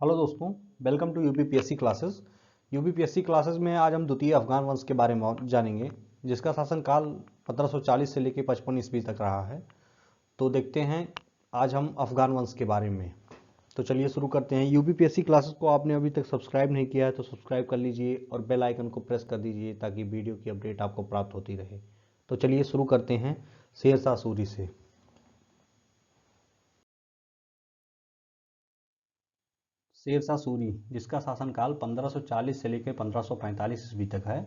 Hello दोस्तों, welcome to UPPSC classes. UPPSC classes में आज हम द्वितीय अफगान वंश के बारे में जानेंगे, जिसका शासनकाल 1540 से लेकर 55 ईस्वी तक रहा है। तो देखते हैं आज हम अफगान वंश के बारे में। तो चलिए शुरू करते हैं। यूपीपीएससी क्लासेस को आपने अभी तक सब्सक्राइब नहीं किया है तो सब्सक्राइब कर लीजिए और बेल आइकन को प्रेस कर दीजिए ताकि वीडियो की अपडेट आपको प्राप्त होती रहे। तो चलिए शुरू करते हैं शेरशाह सूरी से। शेरशाह सूरी, जिसका शासनकाल 1540 से लेकर 1545 ईस्वी तक है।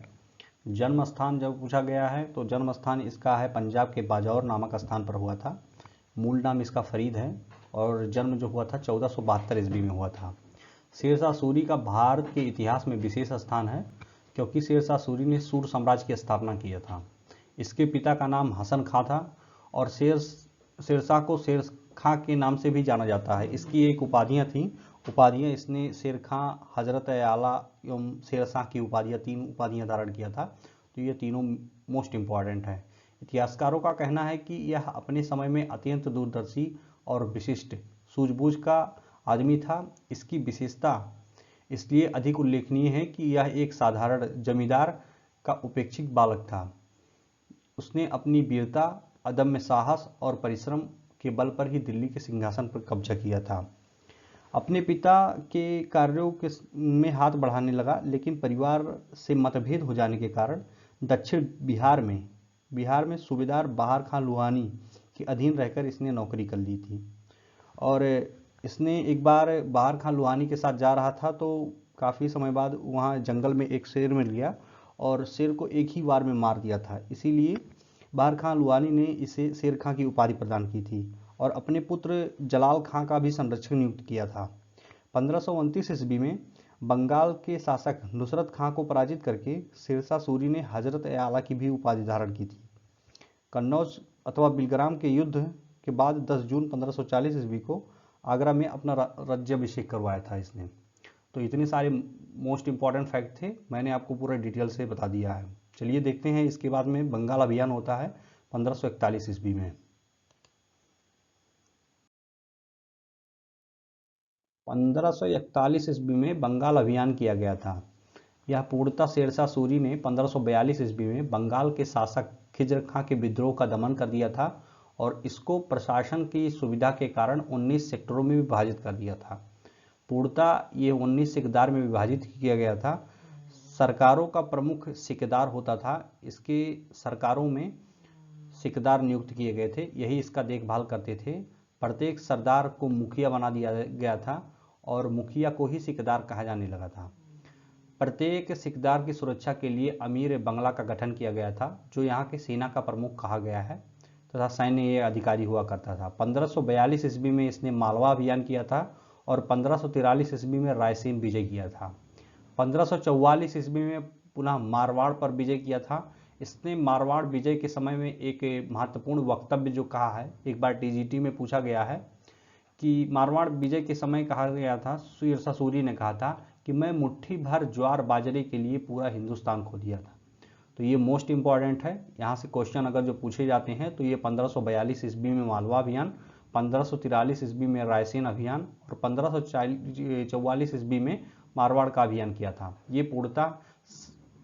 जन्म स्थान जब पूछा गया है तो जन्म स्थान इसका है पंजाब के बाजौर नामक स्थान पर हुआ था। मूल नाम इसका फरीद है और जन्म जो हुआ था 1472 ईस्वी में हुआ था। शेरशाह सूरी का भारत के इतिहास में विशेष स्थान है क्योंकि शेरशाह सूरी ने सूर साम्राज्य की स्थापना किया था। इसके पिता का नाम हसन खां था और शेरशाह को शेर खां के नाम से भी जाना जाता है। इसकी एक उपाधियाँ थीं। उपाधियाँ इसने शेर खां, हजरत आला एवं शेरशाह की उपाधियाँ, 3 उपाधियाँ धारण किया था। तो ये तीनों मोस्ट इम्पॉर्टेंट है। इतिहासकारों का कहना है कि यह अपने समय में अत्यंत दूरदर्शी और विशिष्ट सूझबूझ का आदमी था। इसकी विशेषता इसलिए अधिक उल्लेखनीय है कि यह एक साधारण जमींदार का उपेक्षित बालक था। उसने अपनी वीरता, अदम्य साहस और परिश्रम के बल पर ही दिल्ली के सिंहासन पर कब्जा किया था। अपने पिता के कार्यों के में हाथ बढ़ाने लगा, लेकिन परिवार से मतभेद हो जाने के कारण दक्षिण बिहार में सूबेदार बहार खां लुहानी के अधीन रहकर इसने नौकरी कर ली थी। और इसने एक बार बहार खां लुहानी के साथ जा रहा था तो काफ़ी समय बाद वहाँ जंगल में एक शेर मिल गया और शेर को एक ही बार में मार दिया था। इसीलिए बहार खां लुहानी ने इसे शेर खां की उपाधि प्रदान की थी और अपने पुत्र जलाल खां का भी संरक्षक नियुक्त किया था। 1529 ईस्वी में बंगाल के शासक नुसरत खां को पराजित करके शेरशाह सूरी ने हजरत आला की भी उपाधि धारण की थी। कन्नौज अथवा बिलग्राम के युद्ध के बाद 10 जून 1540 ईस्वी को आगरा में अपना राज्याभिषेक करवाया था इसने। तो इतने सारे मोस्ट इंपॉर्टेंट फैक्ट थे, मैंने आपको पूरा डिटेल से बता दिया है। चलिए देखते हैं इसके बाद में बंगाल अभियान होता है 1541 ईस्वी में। 1541 ईस्वी में बंगाल अभियान किया गया था। यह पूर्णतः शेरशाह सूरी ने 1542 ईस्वी में बंगाल के शासक खिजर खां के विद्रोह का दमन कर दिया था और इसको प्रशासन की सुविधा के कारण 19 सेक्टरों में विभाजित कर दिया था। पूर्णतः ये 19 सिकदार में विभाजित किया गया था। सरकारों का प्रमुख सिकदार होता था। इसके सरकारों में सिकदार नियुक्त किए गए थे, यही इसका देखभाल करते थे। प्रत्येक सरदार को मुखिया बना दिया गया था और मुखिया को ही सिकदार कहा जाने लगा था। प्रत्येक सिकदार की सुरक्षा के लिए अमीर बंगला का गठन किया गया था, जो यहाँ के सेना का प्रमुख कहा गया है तथा सैन्य ये अधिकारी हुआ करता था। 1542 ईस्वी में इसने मालवा अभियान किया था और 1543 ईस्वी में रायसेन विजय किया था। 1544 ईस्वी में पुनः मारवाड़ पर विजय किया था। इसने मारवाड़ विजय के समय में एक महत्वपूर्ण वक्तव्य जो कहा है, एक बार टीजीटी में पूछा गया है कि मारवाड़ विजय के समय कहा गया था, शेरशाह सूरी ने कहा था कि मैं मुट्ठी भर ज्वार बाजरे के लिए पूरा हिंदुस्तान खो दिया था। तो ये मोस्ट इंपॉर्टेंट है। यहाँ से क्वेश्चन अगर जो पूछे जाते हैं तो ये 1542 ईस्वी में मालवा अभियान, 1543 ईस्वी में रायसेन अभियान और 1544 ईस्वी में मारवाड़ का अभियान किया था। ये पूर्णतः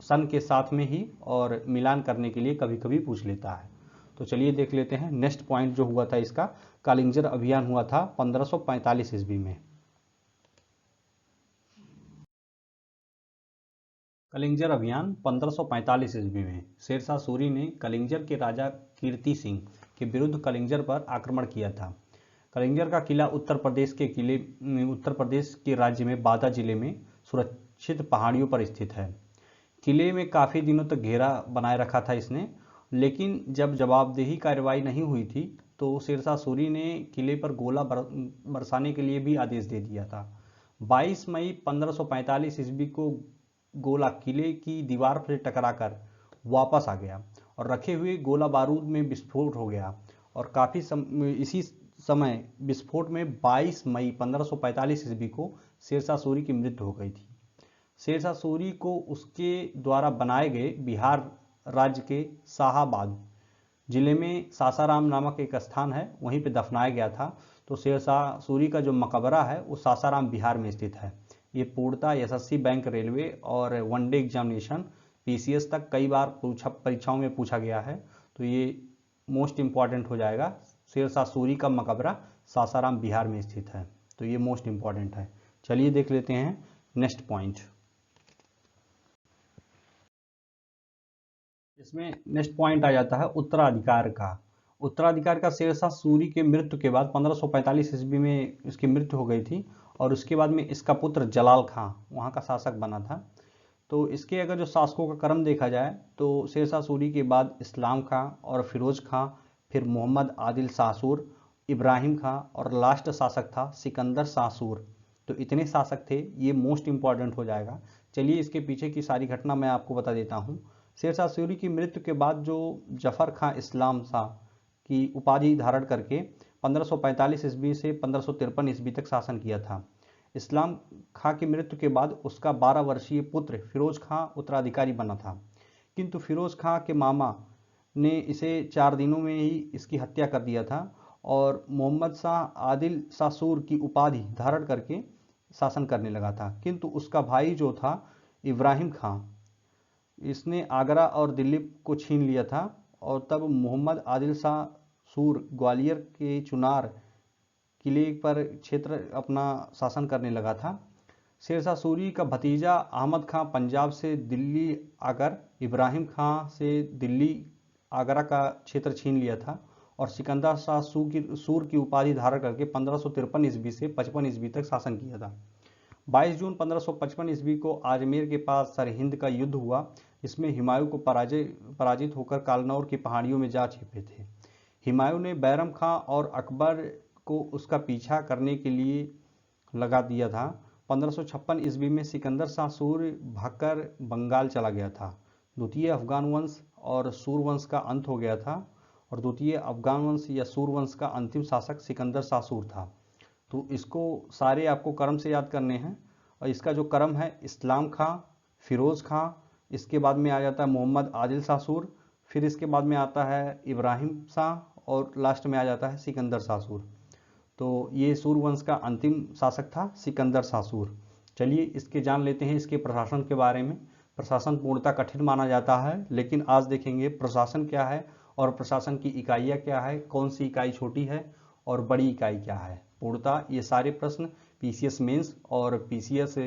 सन के साथ में ही और मिलान करने के लिए कभी कभी पूछ लेता है। तो चलिए देख लेते हैं नेक्स्ट पॉइंट जो हुआ था इसका। कालिंजर अभियान हुआ था 1545 ईस्वी में। कलिंजर अभियान 1545 ईस्वी में शेरशाह सूरी ने कलिंजर के राजा कीर्ति सिंह के विरुद्ध कलिंजर पर आक्रमण किया था। कलिंजर का किला उत्तर प्रदेश के राज्य में बादा जिले में सुरक्षित पहाड़ियों पर स्थित है। किले में काफ़ी दिनों तक घेरा बनाए रखा था इसने, लेकिन जब जवाबदेही कार्रवाई नहीं हुई थी तो शेरशाह सूरी ने किले पर गोला बरसाने के लिए भी आदेश दे दिया था। 22 मई 1545 ईस्वी को गोला किले की दीवार से टकराकर वापस आ गया और रखे हुए गोला बारूद में विस्फोट हो गया और इसी समय विस्फोट में 22 मई 1545 ईस्वी को शेरशाह सूरी की मृत्यु हो गई थी। शेरशाह सूरी को उसके द्वारा बनाए गए बिहार राज्य के शाहाबाद जिले में सासाराम नामक एक स्थान है, वहीं पे दफनाया गया था। तो शेरशाह सूरी का जो मकबरा है वो सासाराम बिहार में स्थित है। ये पूर्णतः एसएससी, बैंक, रेलवे और वनडे एग्जामिनेशन, पीसीएस तक कई बार परीक्षाओं में पूछा गया है। तो ये मोस्ट इंपॉर्टेंट हो जाएगा। शेरशाह सूरी का मकबरा सासाराम बिहार में स्थित है, तो ये मोस्ट इंपॉर्टेंट है। चलिए देख लेते हैं नेक्स्ट पॉइंट। इसमें नेक्स्ट पॉइंट आ जाता है उत्तराधिकार का। उत्तराधिकार का शेरशाह सूरी के मृत्यु के बाद 1545 ईस्वी में इसकी मृत्यु हो गई थी और उसके बाद में इसका पुत्र जलाल खां वहाँ का शासक बना था। तो इसके अगर जो शासकों का क्रम देखा जाए तो शेरशाह सूरी के बाद इस्लाम खां और फिरोज खां, फिर मोहम्मद आदिल शासूर, इब्राहिम खां और लास्ट शासक था सिकंदर शासूर। तो इतने शासक थे, ये मोस्ट इंपॉर्टेंट हो जाएगा। चलिए इसके पीछे की सारी घटना मैं आपको बता देता हूँ। शेरशाह सूरी की मृत्यु के बाद जो जफर खां इस्लाम शाह की उपाधि धारण करके 1545 ईस्वी से 1553 ईस्वी तक शासन किया था। इस्लाम खां की मृत्यु के बाद उसका 12 वर्षीय पुत्र फिरोज खां उत्तराधिकारी बना था, किंतु फिरोज खां के मामा ने इसे 4 दिनों में ही इसकी हत्या कर दिया था और मोहम्मद शाह आदिल शासूर की उपाधि धारण करके शासन करने लगा था। किंतु उसका भाई जो था इब्राहिम खां, इसने आगरा और दिल्ली को छीन लिया था और तब मोहम्मद आदिल शासूर ग्वालियर के चुनार किले पर क्षेत्र अपना शासन करने लगा था। शेरशाह सूरी का भतीजा अहमद खां पंजाब से दिल्ली आकर इब्राहिम खां से दिल्ली आगरा का क्षेत्र छीन लिया था और सिकंदर शाह सूर की उपाधि धारण करके 1553 ईस्वी से 55 ईस्वी तक शासन किया था। 22 जून 1555 ईस्वी को आजमेर के पास सरहिंद का युद्ध हुआ। इसमें हुमायूं को पराजित होकर कालनौर की पहाड़ियों में जा छिपे थे। हुमायूं ने बैरम खां और अकबर को उसका पीछा करने के लिए लगा दिया था। 1556 ईस्वी में सिकंदर शाह सूर्य भागकर बंगाल चला गया था। द्वितीय अफगान वंश और सूरवंश का अंत हो गया था और द्वितीय अफगान वंश या सूरवंश का अंतिम शासक सिकंदर शाह सूर था। तो इसको सारे आपको क्रम से याद करने हैं और इसका जो क्रम है इस्लाम खां, फिरोज खां, इसके बाद में आ जाता है मोहम्मद आदिल शासूर, फिर इसके बाद में आता है इब्राहिम शाह और लास्ट में आ जाता है सिकंदर शासूर। तो ये सूरवंश का अंतिम शासक था सिकंदर शासूर। चलिए इसके जान लेते हैं इसके प्रशासन के बारे में। प्रशासन पूर्णतः कठिन माना जाता है, लेकिन आज देखेंगे प्रशासन क्या है और प्रशासन की इकाइयाँ क्या है, कौन सी इकाई छोटी है और बड़ी इकाई क्या है। पूर्णतः ये सारे प्रश्न पीसीएस मेंस और पीसीएस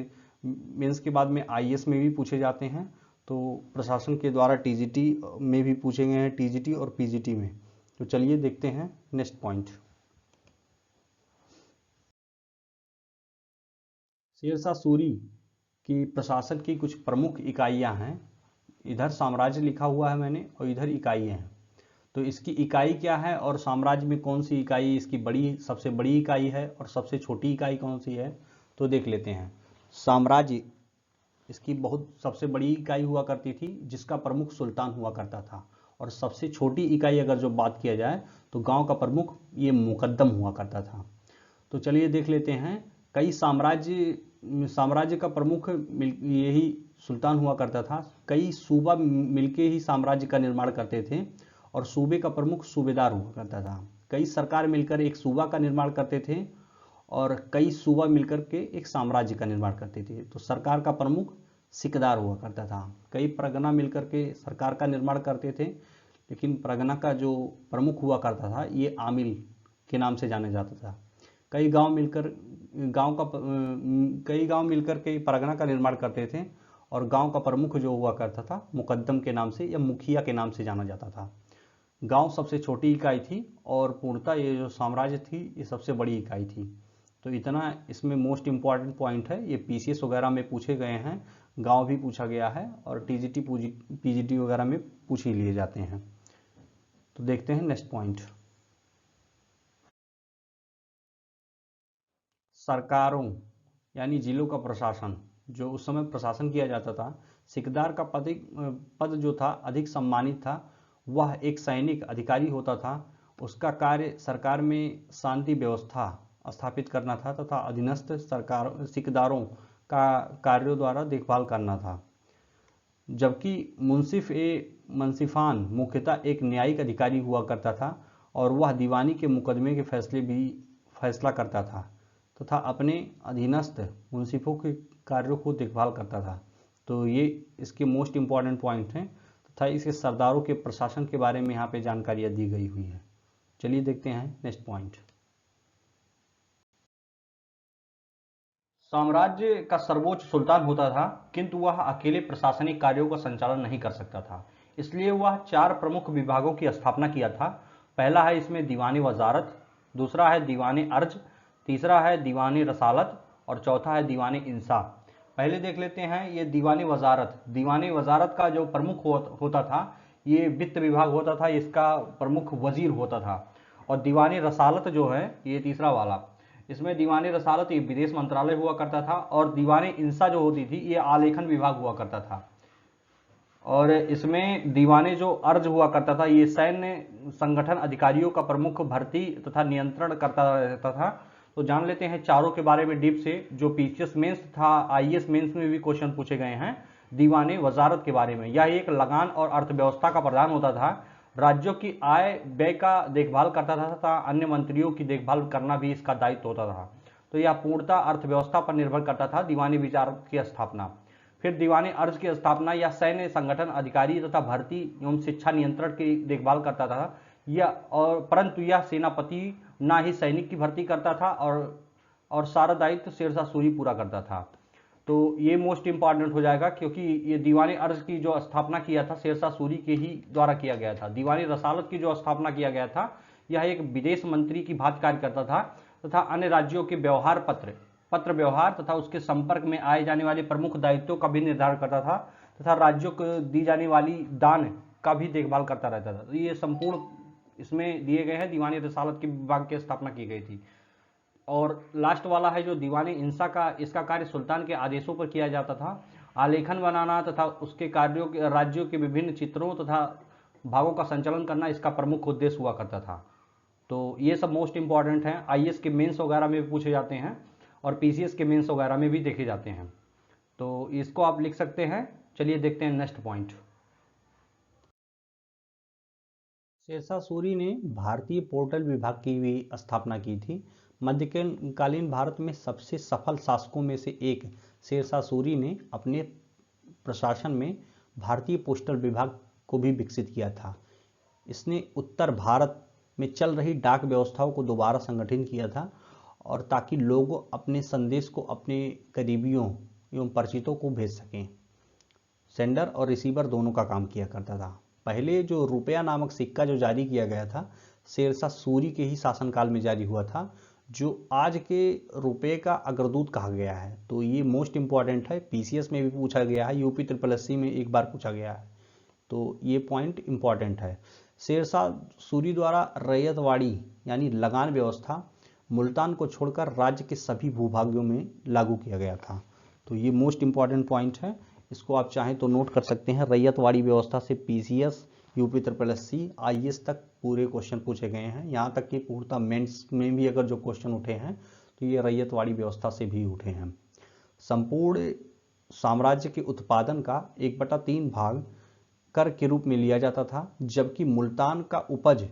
मेंस के बाद में आईएएस में भी पूछे जाते हैं। तो प्रशासन के द्वारा टीजीटी में भी पूछे गए हैं, टीजीटी और पीजीटी में। तो चलिए देखते हैं नेक्स्ट पॉइंट। शेरशाह सूरी की प्रशासन की कुछ प्रमुख इकाइयां हैं। इधर साम्राज्य लिखा हुआ है मैंने और इधर इकाइयां हैं। तो इसकी इकाई क्या है और साम्राज्य में कौन सी इकाई इसकी सबसे बड़ी इकाई है और सबसे छोटी इकाई कौन सी है, तो देख लेते हैं। साम्राज्य इसकी सबसे बड़ी इकाई हुआ करती थी जिसका प्रमुख सुल्तान हुआ करता था, और सबसे छोटी इकाई अगर जो बात किया जाए तो गांव का प्रमुख ये मुकद्दम हुआ करता था। तो चलिए देख लेते हैं। कई साम्राज्य का प्रमुख यही सुल्तान हुआ करता था। कई सूबा मिलके ही साम्राज्य का निर्माण करते थे और सूबे का प्रमुख सूबेदार हुआ करता था। कई सरकार मिलकर एक सूबा का निर्माण करते थे और कई सूबा मिलकर के एक साम्राज्य का निर्माण करते थे। तो सरकार का प्रमुख सिकदार हुआ करता था। कई परगना मिलकर के सरकार का निर्माण करते थे, लेकिन परगना का जो प्रमुख हुआ करता था ये आमिल के नाम से जाना जाता था। कई गांव मिलकर के परगना का निर्माण करते थे और गांव का प्रमुख जो हुआ करता था मुकद्दम के नाम से या मुखिया के नाम से जाना जाता था। गांव सबसे छोटी इकाई थी और पूर्णतः ये जो साम्राज्य थी ये सबसे बड़ी इकाई थी। तो इतना इसमें मोस्ट इंपॉर्टेंट पॉइंट है, ये पीसीएस वगैरह में पूछे गए हैं, गांव भी पूछा गया है और टीजीटी पीजीटी वगैरह में पूछ ही लिए जाते हैं। तो देखते हैं नेक्स्ट पॉइंट। सरकारों यानी जिलों का प्रशासन, जो उस समय प्रशासन किया जाता था, सिकदार का पद जो था अधिक सम्मानित था। वह एक सैनिक अधिकारी होता था। उसका कार्य सरकार में शांति व्यवस्था स्थापित करना था तथा अधीनस्थ सिकदारों का कार्यों द्वारा देखभाल करना था। जबकि मुंसिफान मुख्यतः एक न्यायिक अधिकारी हुआ करता था और वह दीवानी के मुकदमे के फैसला करता था तथा अपने अधीनस्थ मुंसिफों के कार्यों को देखभाल करता था। तो ये इसके मोस्ट इम्पॉर्टेंट पॉइंट हैं तथा इसके सरदारों के प्रशासन के बारे में यहाँ पे जानकारियाँ दी गई हुई है। चलिए देखते हैं नेक्स्ट पॉइंट। साम्राज्य का सर्वोच्च सुल्तान होता था, किंतु वह अकेले प्रशासनिक कार्यों का संचालन नहीं कर सकता था, इसलिए वह 4 प्रमुख विभागों की स्थापना किया था। पहला है इसमें दीवानी वजारत, दूसरा है दीवानी अर्ज, तीसरा है दीवानी रसालत और चौथा है दीवानी इंसा। पहले देख लेते हैं ये दीवानी वजारत। दीवानी वजारत का जो प्रमुख होता था ये वित्त विभाग होता था, इसका प्रमुख वजीर होता था। और दीवानी रसालत जो है ये तीसरा वाला, इसमें दीवानी रसालत ये विदेश मंत्रालय हुआ करता था। और दीवानी इंसा जो होती थी ये आलेखन विभाग हुआ करता था। और इसमें दीवाने जो अर्ज हुआ करता था ये सैन्य संगठन अधिकारियों का प्रमुख भर्ती तथा नियंत्रण करता रहता था। तो जान लेते हैं चारों के बारे में डीप से, जो पीसीएस मेंस था आईएएस मेंस में भी क्वेश्चन पूछे गए हैं दीवाने वजारत के बारे में। यह एक लगान और अर्थव्यवस्था का प्रधान होता था, राज्यों की आय व्यय का देखभाल करता था तथा अन्य मंत्रियों की देखभाल करना भी इसका दायित्व होता था। तो यह पूर्णतः अर्थव्यवस्था पर निर्भर करता था दीवानी वजारत की स्थापना। फिर दीवानी अर्ज की स्थापना या सैन्य संगठन अधिकारी तथा भर्ती एवं शिक्षा नियंत्रण की देखभाल करता था। यह और परंतु यह सेनापति ना ही सैनिक की भर्ती करता था और सारा दायित्व शेरशाह सूरी पूरा करता था। तो ये मोस्ट इंपॉर्टेंट हो जाएगा, क्योंकि ये दीवानी अर्ज की जो स्थापना किया था शेरशाह सूरी के ही द्वारा किया गया था। दीवानी रसालत की जो स्थापना किया गया था यह एक विदेश मंत्री की भांति कार्य करता था तथा अन्य राज्यों के व्यवहार पत्र व्यवहार तथा उसके संपर्क में आए जाने वाले प्रमुख दायित्वों का भी निर्धारण करता था तथा राज्यों को दी जाने वाली दान का भी देखभाल करता रहता था। तो ये संपूर्ण इसमें दिए गए हैं दीवानी रसालत के विभाग की स्थापना की गई थी। और लास्ट वाला है जो दीवानी इंसा का, इसका कार्य सुल्तान के आदेशों पर किया जाता था। आलेखन बनाना तथा उसके कार्यों के राज्यों के विभिन्न चित्रों तथा भागों का संचालन करना इसका प्रमुख उद्देश्य हुआ करता था। तो ये सब मोस्ट इंपॉर्टेंट हैं, आईएएस के मेंस वगैरह में भी पूछे जाते हैं और पीसीएस के मेंस वगैरह में भी देखे जाते हैं। तो इसको आप लिख सकते हैं। चलिए देखते हैं नेक्स्ट पॉइंट। शेरशाह सूरी ने भारतीय पोर्टल विभाग की भी स्थापना की थी। मध्यकालीन भारत में सबसे सफल शासकों में से एक शेरशाह सूरी ने अपने प्रशासन में भारतीय पोस्टल विभाग को भी विकसित किया था। इसने उत्तर भारत में चल रही डाक व्यवस्थाओं को दोबारा संगठित किया था और ताकि लोग अपने संदेश को अपने करीबियों एवं परिचितों को भेज सकें। सेंडर और रिसीवर दोनों का काम किया करता था। पहले जो रुपया नामक सिक्का जो जारी किया गया था शेरशाह सूरी के ही शासनकाल में जारी हुआ था, जो आज के रुपये का अग्रदूत कहा गया है। तो ये मोस्ट इंपॉर्टेंट है, पीसीएस में भी पूछा गया है, यूपी SSC में एक बार पूछा गया है। तो ये पॉइंट इंपॉर्टेंट है। शेरशाह सूरी द्वारा रैयतवाड़ी यानी लगान व्यवस्था मुल्तान को छोड़कर राज्य के सभी भूभागों में लागू किया गया था। तो ये मोस्ट इंपॉर्टेंट पॉइंट है, इसको आप चाहें तो नोट कर सकते हैं। रैयतवाड़ी व्यवस्था से पीसीएस, यूपी SSC, आईएएस तक पूरे क्वेश्चन पूछे गए हैं। यहाँ तक कि पूर्णतः मेंस में भी अगर जो क्वेश्चन उठे हैं तो ये रैयतवाड़ी व्यवस्था से भी उठे हैं। संपूर्ण साम्राज्य के उत्पादन का 1/3 भाग कर के रूप में लिया जाता था, जबकि मुल्तान का उपज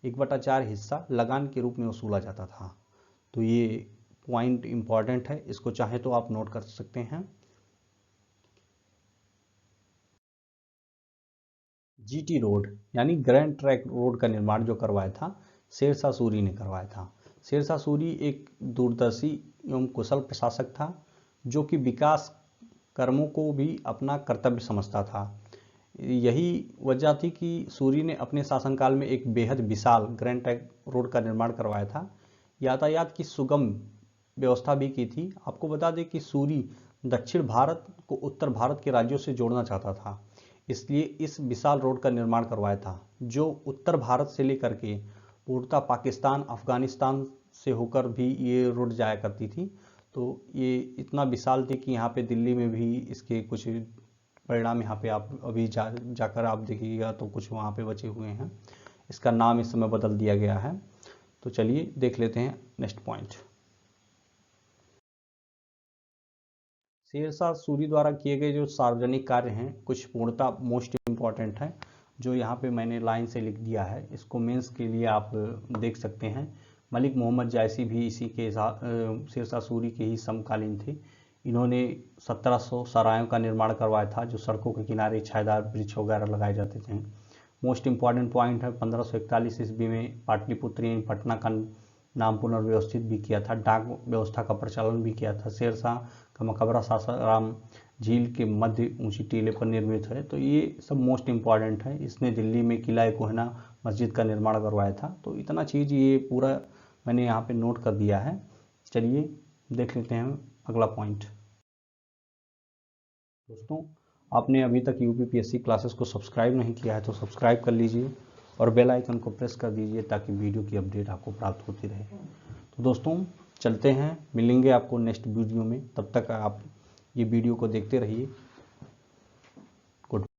1/4 हिस्सा लगान के रूप में वसूला जाता था। तो ये पॉइंट इंपॉर्टेंट है, इसको चाहे तो आप नोट कर सकते हैं। जीटी रोड यानी ग्रैंड ट्रैंक रोड का निर्माण जो करवाया था शेरशाह सूरी ने करवाया था। शेरशाह सूरी एक दूरदर्शी एवं कुशल प्रशासक था जो कि विकास कर्मों को भी अपना कर्तव्य समझता था। यही वजह थी कि सूरी ने अपने शासनकाल में एक बेहद विशाल ग्रैंड ट्रैंक रोड का निर्माण करवाया था। यातायात की सुगम व्यवस्था भी की थी। आपको बता दें कि सूरी दक्षिण भारत को उत्तर भारत के राज्यों से जोड़ना चाहता था, इसलिए इस विशाल रोड का निर्माण करवाया था, जो उत्तर भारत से लेकर के पूर्णतः पाकिस्तान, अफगानिस्तान से होकर भी ये रोड जाया करती थी। तो ये इतना विशाल थी कि यहाँ पे दिल्ली में भी इसके कुछ परिणाम यहाँ पे आप अभी जाकर आप देखिएगा तो कुछ वहाँ पे बचे हुए हैं। इसका नाम इस समय बदल दिया गया है। तो चलिए देख लेते हैं नेक्स्ट पॉइंट। शेरशाह सूरी द्वारा किए गए जो सार्वजनिक कार्य हैं कुछ पूर्णतः मोस्ट इम्पॉर्टेंट हैं, जो यहाँ पे मैंने लाइन से लिख दिया है। इसको मेंस के लिए आप देख सकते हैं। मलिक मोहम्मद जायसी भी इसी के शेरशाह सूरी के ही समकालीन थे। इन्होंने 1700 सरायों का निर्माण करवाया था, जो सड़कों के किनारे छायादार वृक्ष वगैरह लगाए जाते थे। मोस्ट इम्पॉर्टेंट पॉइंट है 1541 ईस्वी में पाटलिपुत्र यानी पटना का नाम पुनर्व्यवस्थित भी किया था, डाक व्यवस्था का प्रचलन भी किया था। शेरशाह का मकबरा सासाराम झील के मध्य ऊंची टीले पर निर्मित है। तो ये सब मोस्ट इम्पॉर्टेंट है। इसने दिल्ली में किला कोहना मस्जिद का निर्माण करवाया था। तो इतना चीज़ ये पूरा मैंने यहाँ पे नोट कर दिया है। चलिए देख लेते हैं अगला पॉइंट। दोस्तों, आपने अभी तक यूपीपीएससी क्लासेस को सब्सक्राइब नहीं किया है तो सब्सक्राइब कर लीजिए और बेल आइकन को प्रेस कर दीजिए ताकि वीडियो की अपडेट आपको प्राप्त होती रहे। तो दोस्तों चलते हैं, मिलेंगे आपको नेक्स्ट वीडियो में। तब तक आप ये वीडियो को देखते रहिए। गुड।